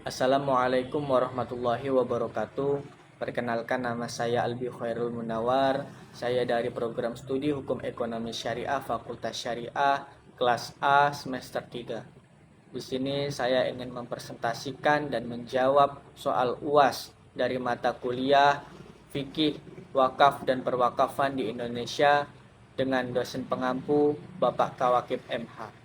Assalamualaikum warahmatullahi wabarakatuh. Perkenalkan, nama saya Albi Khairul Munawar. Saya dari program studi Hukum Ekonomi Syariah Fakultas Syariah kelas A semester 3. Di sini saya ingin mempresentasikan dan menjawab soal UAS dari mata kuliah Fikih, Wakaf dan Perwakafan di Indonesia dengan dosen pengampu Bapak Kawakib MH.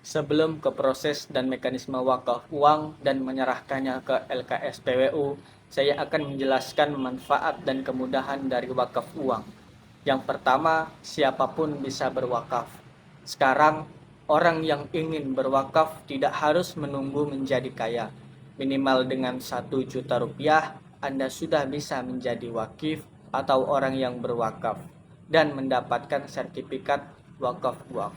Sebelum ke proses dan mekanisme wakaf uang dan menyerahkannya ke LKSPWU, saya akan menjelaskan manfaat dan kemudahan dari wakaf uang. Yang pertama, siapapun bisa berwakaf. Sekarang, orang yang ingin berwakaf tidak harus menunggu menjadi kaya. Minimal dengan 1 juta rupiah, Anda sudah bisa menjadi wakif atau orang yang berwakaf dan mendapatkan sertifikat wakaf uang.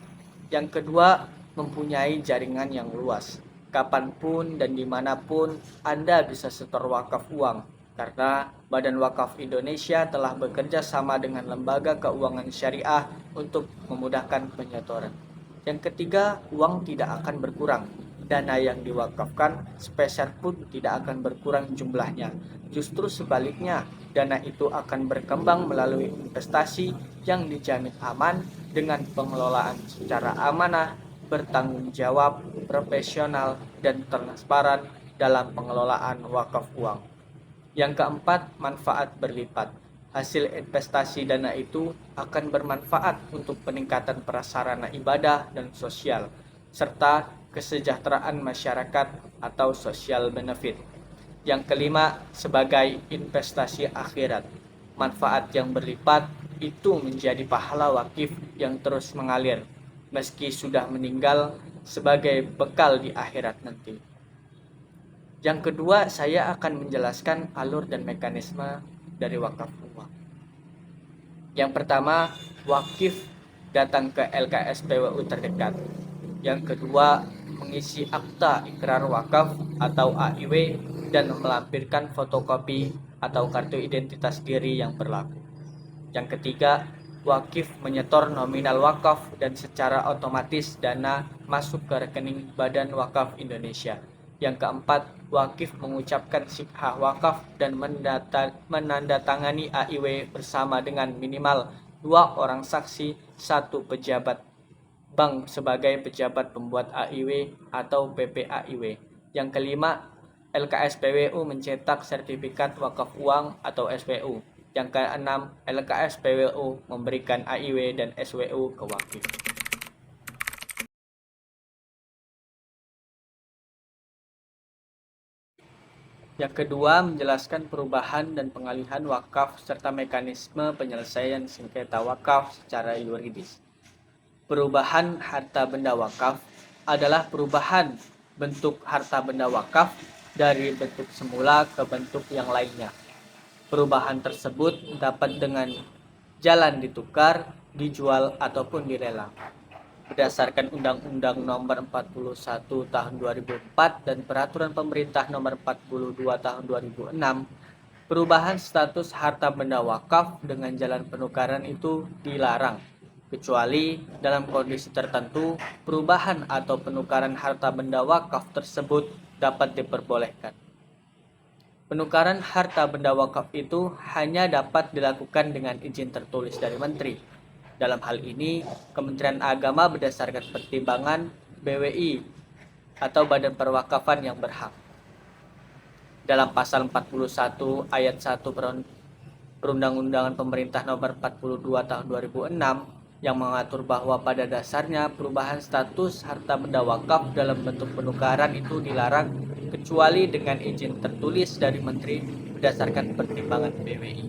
Yang kedua, mempunyai jaringan yang luas. Kapanpun dan dimanapun Anda bisa setor wakaf uang, karena Badan Wakaf Indonesia telah bekerja sama dengan lembaga keuangan syariah untuk memudahkan penyetoran. Yang ketiga, uang tidak akan berkurang. Dana yang diwakafkan sepeser pun tidak akan berkurang jumlahnya. Justru sebaliknya, dana itu akan berkembang melalui investasi yang dijamin aman dengan pengelolaan secara amanah, bertanggung jawab, profesional, dan transparan dalam pengelolaan wakaf uang. Yang keempat, manfaat berlipat. Hasil investasi dana itu akan bermanfaat untuk peningkatan prasarana ibadah dan sosial, serta kesejahteraan masyarakat atau social benefit. Yang kelima, sebagai investasi akhirat. Manfaat yang berlipat itu menjadi pahala wakif yang terus mengalir, meski sudah meninggal, sebagai bekal di akhirat nanti. Yang kedua, saya akan menjelaskan alur dan mekanisme dari wakaf uang. Yang pertama, wakif datang ke LKSPWU terdekat. Yang kedua, mengisi akta ikrar wakaf atau AIW dan melampirkan fotokopi atau kartu identitas diri yang berlaku. Yang ketiga, wakif menyetor nominal wakaf dan secara otomatis dana masuk ke rekening Badan Wakaf Indonesia. Yang keempat, wakif mengucapkan sighah wakaf dan menandatangani AIW bersama dengan minimal 2 orang saksi, 1 pejabat bank sebagai pejabat pembuat AIW atau PPAIW. Yang kelima, LKSPWU mencetak sertifikat wakaf uang atau SWU. Yang keenam, LKSPWU memberikan AIW dan SWU ke wakif. Yang kedua, menjelaskan perubahan dan pengalihan wakaf serta mekanisme penyelesaian sengketa wakaf secara yuridis. Perubahan harta benda wakaf adalah perubahan bentuk harta benda wakaf dari bentuk semula ke bentuk yang lainnya. Perubahan tersebut dapat dengan jalan ditukar, dijual, ataupun dilelang. Berdasarkan Undang-Undang Nomor 41 Tahun 2004 dan Peraturan Pemerintah Nomor 42 Tahun 2006, perubahan status harta benda wakaf dengan jalan penukaran itu dilarang, kecuali dalam kondisi tertentu perubahan atau penukaran harta benda wakaf tersebut dapat diperbolehkan. Penukaran harta benda wakaf itu hanya dapat dilakukan dengan izin tertulis dari menteri. Dalam hal ini, Kementerian Agama berdasarkan pertimbangan BWI atau Badan Perwakafan yang berhak. Dalam pasal 41 ayat 1 Perundang-undangan Pemerintah Nomor 42 Tahun 2006 yang mengatur bahwa pada dasarnya perubahan status harta benda wakaf dalam bentuk penukaran itu dilarang kecuali dengan izin tertulis dari menteri berdasarkan pertimbangan BWI.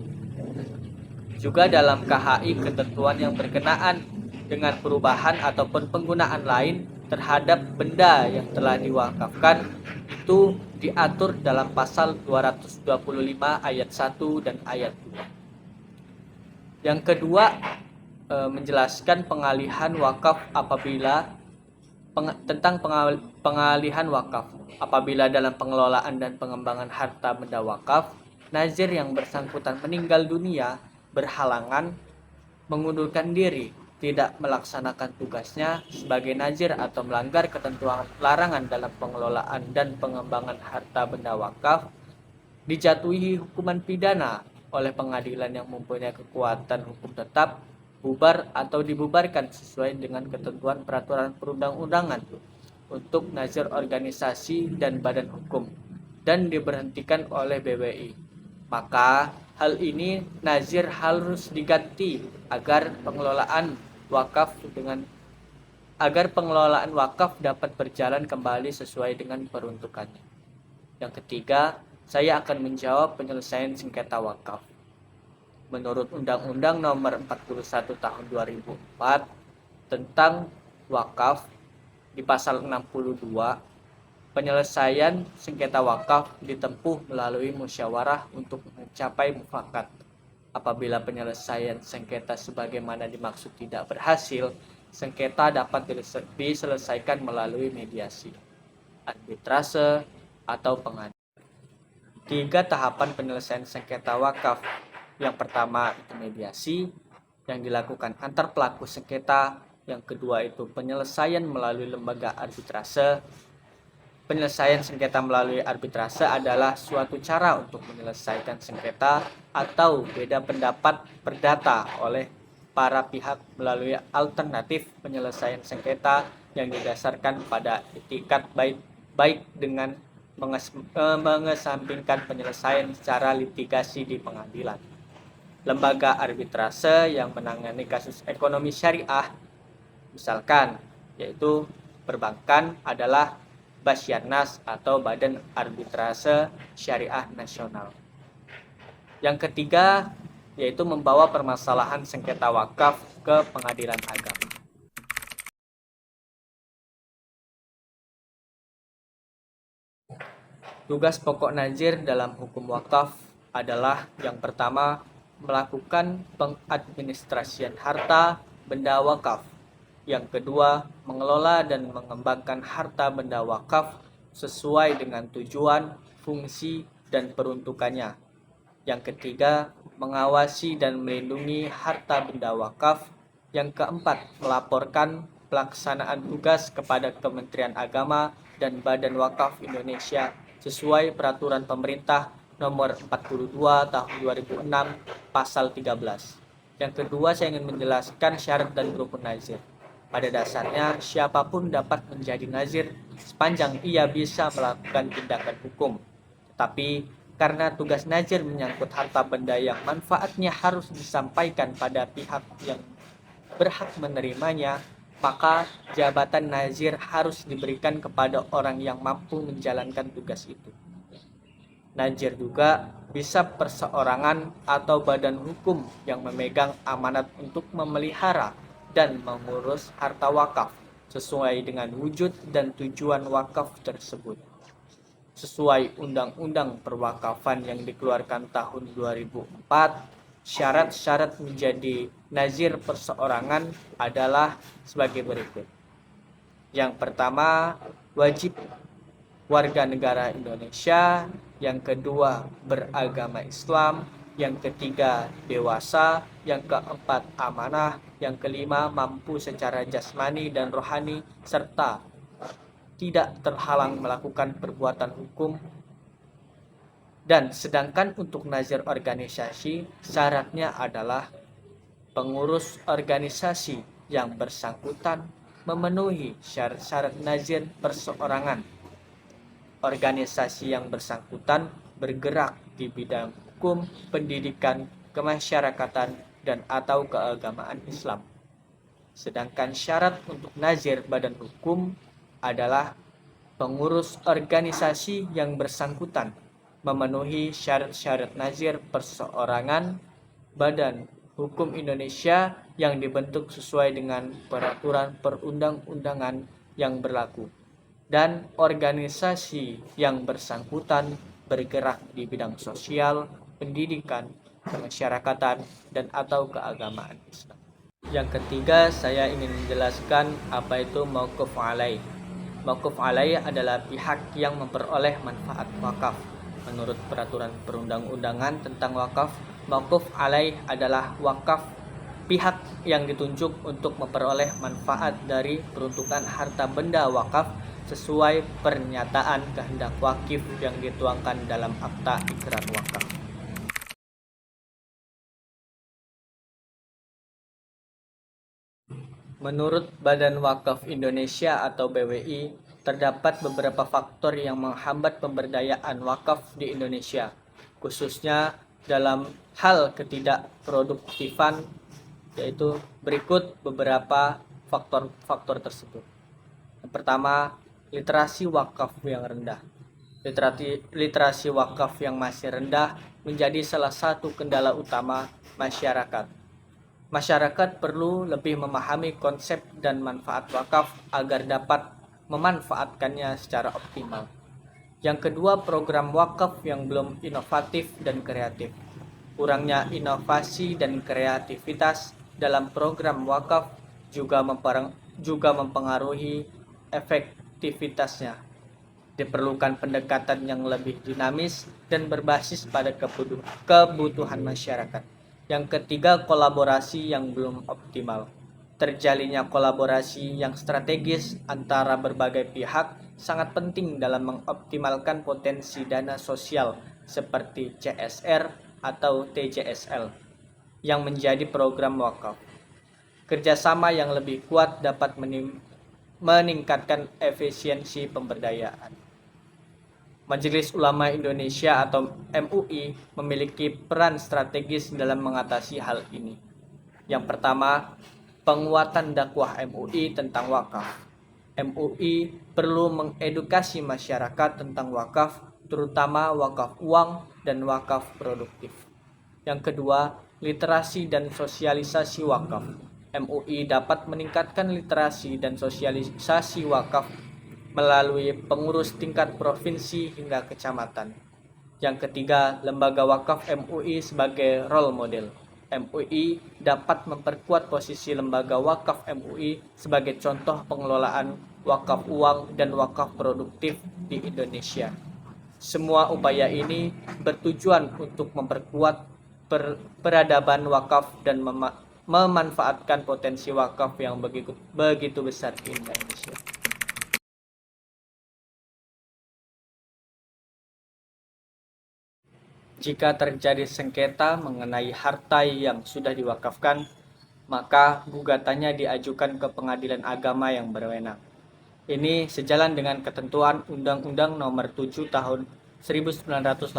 Juga dalam KHI ketentuan yang berkenaan dengan perubahan ataupun penggunaan lain terhadap benda yang telah diwakafkan itu diatur dalam pasal 225 ayat 1 dan ayat 2. Yang kedua, menjelaskan pengalihan wakaf tentang pengalihan wakaf. Apabila dalam pengelolaan dan pengembangan harta benda wakaf, nazir yang bersangkutan meninggal dunia berhalangan, mengundurkan diri, tidak melaksanakan tugasnya sebagai nazir atau melanggar ketentuan larangan dalam pengelolaan dan pengembangan harta benda wakaf dijatuhi hukuman pidana oleh pengadilan yang mempunyai kekuatan hukum tetap, bubar atau dibubarkan sesuai dengan ketentuan peraturan perundang-undangan untuk nazir organisasi dan badan hukum dan diberhentikan oleh BWI. Maka hal ini nazir harus diganti agar pengelolaan wakaf dapat berjalan kembali sesuai dengan peruntukannya. Yang ketiga, saya akan menjawab penyelesaian sengketa wakaf. Menurut Undang-Undang Nomor 41 Tahun 2004 tentang wakaf, di pasal 62, penyelesaian sengketa wakaf ditempuh melalui musyawarah untuk mencapai mufakat. Apabila penyelesaian sengketa sebagaimana dimaksud tidak berhasil, sengketa dapat diselesaikan melalui mediasi, arbitrase, atau pengadilan. 3 tahapan penyelesaian sengketa wakaf. Yang pertama itu mediasi yang dilakukan antar pelaku sengketa. Yang kedua itu penyelesaian melalui lembaga arbitrase. Penyelesaian sengketa melalui arbitrase adalah suatu cara untuk menyelesaikan sengketa atau beda pendapat perdata oleh para pihak melalui alternatif penyelesaian sengketa yang didasarkan pada etikat baik dengan mengesampingkan penyelesaian secara litigasi di pengadilan. Lembaga arbitrase yang menangani kasus ekonomi syariah, misalkan, yaitu perbankan, adalah Basyarnas atau Badan Arbitrase Syariah Nasional. Yang ketiga, yaitu membawa permasalahan sengketa wakaf ke pengadilan agama. Tugas pokok nazir dalam hukum wakaf adalah yang pertama, melakukan pengadministrasian harta benda wakaf. Yang kedua, mengelola dan mengembangkan harta benda wakaf sesuai dengan tujuan, fungsi, dan peruntukannya. Yang ketiga, mengawasi dan melindungi harta benda wakaf. Yang keempat, melaporkan pelaksanaan tugas kepada Kementerian Agama dan Badan Wakaf Indonesia sesuai peraturan pemerintah nomor 42 tahun 2006 pasal 13. Yang kedua, saya ingin menjelaskan syarat dan rukun nazir. Pada dasarnya, siapapun dapat menjadi nazir sepanjang ia bisa melakukan tindakan hukum. Tetapi karena tugas nazir menyangkut harta benda yang manfaatnya harus disampaikan pada pihak yang berhak menerimanya, maka jabatan nazir harus diberikan kepada orang yang mampu menjalankan tugas itu. Nazir juga bisa perseorangan atau badan hukum yang memegang amanat untuk memelihara dan mengurus harta wakaf sesuai dengan wujud dan tujuan wakaf tersebut. Sesuai Undang-Undang Perwakafan yang dikeluarkan tahun 2004, syarat-syarat menjadi nazir perseorangan adalah sebagai berikut. Yang pertama, wajib warga negara Indonesia. Yang kedua, beragama Islam. Yang ketiga, dewasa. Yang keempat, amanah. Yang kelima, mampu secara jasmani dan rohani serta tidak terhalang melakukan perbuatan hukum. Dan sedangkan untuk nazir organisasi, syaratnya adalah pengurus organisasi yang bersangkutan memenuhi syarat-syarat nazir perseorangan. Organisasi yang bersangkutan bergerak di bidang hukum, pendidikan, kemasyarakatan, dan atau keagamaan Islam. Sedangkan syarat untuk nazir badan hukum adalah pengurus organisasi yang bersangkutan memenuhi syarat-syarat nazir perseorangan Badan Hukum Indonesia yang dibentuk sesuai dengan peraturan perundang-undangan yang berlaku, dan organisasi yang bersangkutan bergerak di bidang sosial, pendidikan, kemasyarakatan, dan atau keagamaan Islam. Yang ketiga, saya ingin menjelaskan apa itu mauquf alaih. Mauquf alaih adalah pihak yang memperoleh manfaat wakaf. Menurut peraturan perundang-undangan tentang wakaf, mauquf alaih adalah wakaf pihak yang ditunjuk untuk memperoleh manfaat dari peruntukan harta benda wakaf sesuai pernyataan kehendak wakif yang dituangkan dalam Akta Ikrar Wakaf. Menurut Badan Wakaf Indonesia atau BWI, terdapat beberapa faktor yang menghambat pemberdayaan wakaf di Indonesia, khususnya dalam hal ketidakproduktifan, yaitu berikut beberapa faktor-faktor tersebut. Yang pertama, literasi wakaf yang rendah. Literasi wakaf yang masih rendah menjadi salah satu kendala utama masyarakat. Masyarakat perlu lebih memahami konsep dan manfaat wakaf agar dapat memanfaatkannya secara optimal. Yang kedua, program wakaf yang belum inovatif dan kreatif. Kurangnya inovasi dan kreativitas dalam program wakaf juga mempengaruhi efektivitasnya. Diperlukan pendekatan yang lebih dinamis dan berbasis pada kebutuhan masyarakat. Yang ketiga, kolaborasi yang belum optimal. Terjalinnya kolaborasi yang strategis antara berbagai pihak sangat penting dalam mengoptimalkan potensi dana sosial seperti CSR atau TJSL yang menjadi program wakaf. Kerjasama yang lebih kuat dapat meningkatkan efisiensi pemberdayaan. Majelis Ulama Indonesia atau MUI memiliki peran strategis dalam mengatasi hal ini. Yang pertama, penguatan dakwah MUI tentang wakaf. MUI perlu mengedukasi masyarakat tentang wakaf, terutama wakaf uang dan wakaf produktif. Yang kedua, literasi dan sosialisasi wakaf. MUI dapat meningkatkan literasi dan sosialisasi wakaf melalui pengurus tingkat provinsi hingga kecamatan. Yang ketiga, lembaga wakaf MUI sebagai role model. MUI dapat memperkuat posisi lembaga wakaf MUI sebagai contoh pengelolaan wakaf uang dan wakaf produktif di Indonesia. Semua upaya ini bertujuan untuk memperkuat peradaban wakaf dan memanfaatkan potensi wakaf yang begitu besar di Indonesia. Jika terjadi sengketa mengenai harta yang sudah diwakafkan, maka gugatannya diajukan ke pengadilan agama yang berwenang. Ini sejalan dengan ketentuan Undang-Undang Nomor 7 Tahun 1989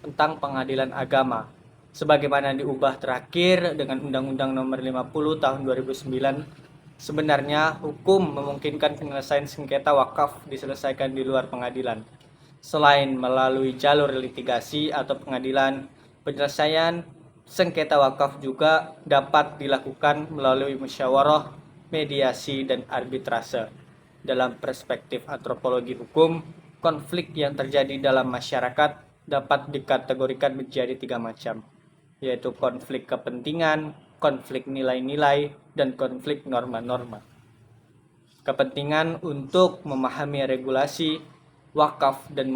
tentang Pengadilan Agama, sebagaimana diubah terakhir dengan Undang-Undang Nomor 50 Tahun 2009. Sebenarnya, hukum memungkinkan penyelesaian sengketa wakaf diselesaikan di luar pengadilan. Selain melalui jalur litigasi atau pengadilan, penyelesaian sengketa wakaf juga dapat dilakukan melalui musyawarah, mediasi, dan arbitrase. Dalam perspektif antropologi hukum, konflik yang terjadi dalam masyarakat dapat dikategorikan menjadi 3 macam, yaitu konflik kepentingan, konflik nilai-nilai, dan konflik norma-norma. Kepentingan untuk memahami regulasi wakaf dan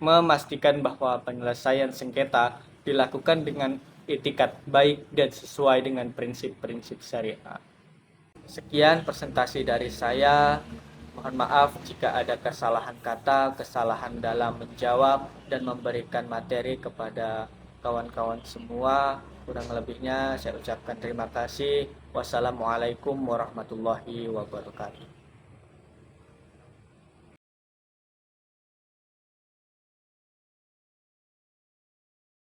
memastikan bahwa penyelesaian sengketa dilakukan dengan etikat baik dan sesuai dengan prinsip-prinsip syariah. Sekian presentasi dari saya. Mohon maaf jika ada kesalahan kata, kesalahan dalam menjawab dan memberikan materi kepada kawan-kawan semua. Kurang lebihnya saya ucapkan terima kasih. Wassalamualaikum warahmatullahi wabarakatuh.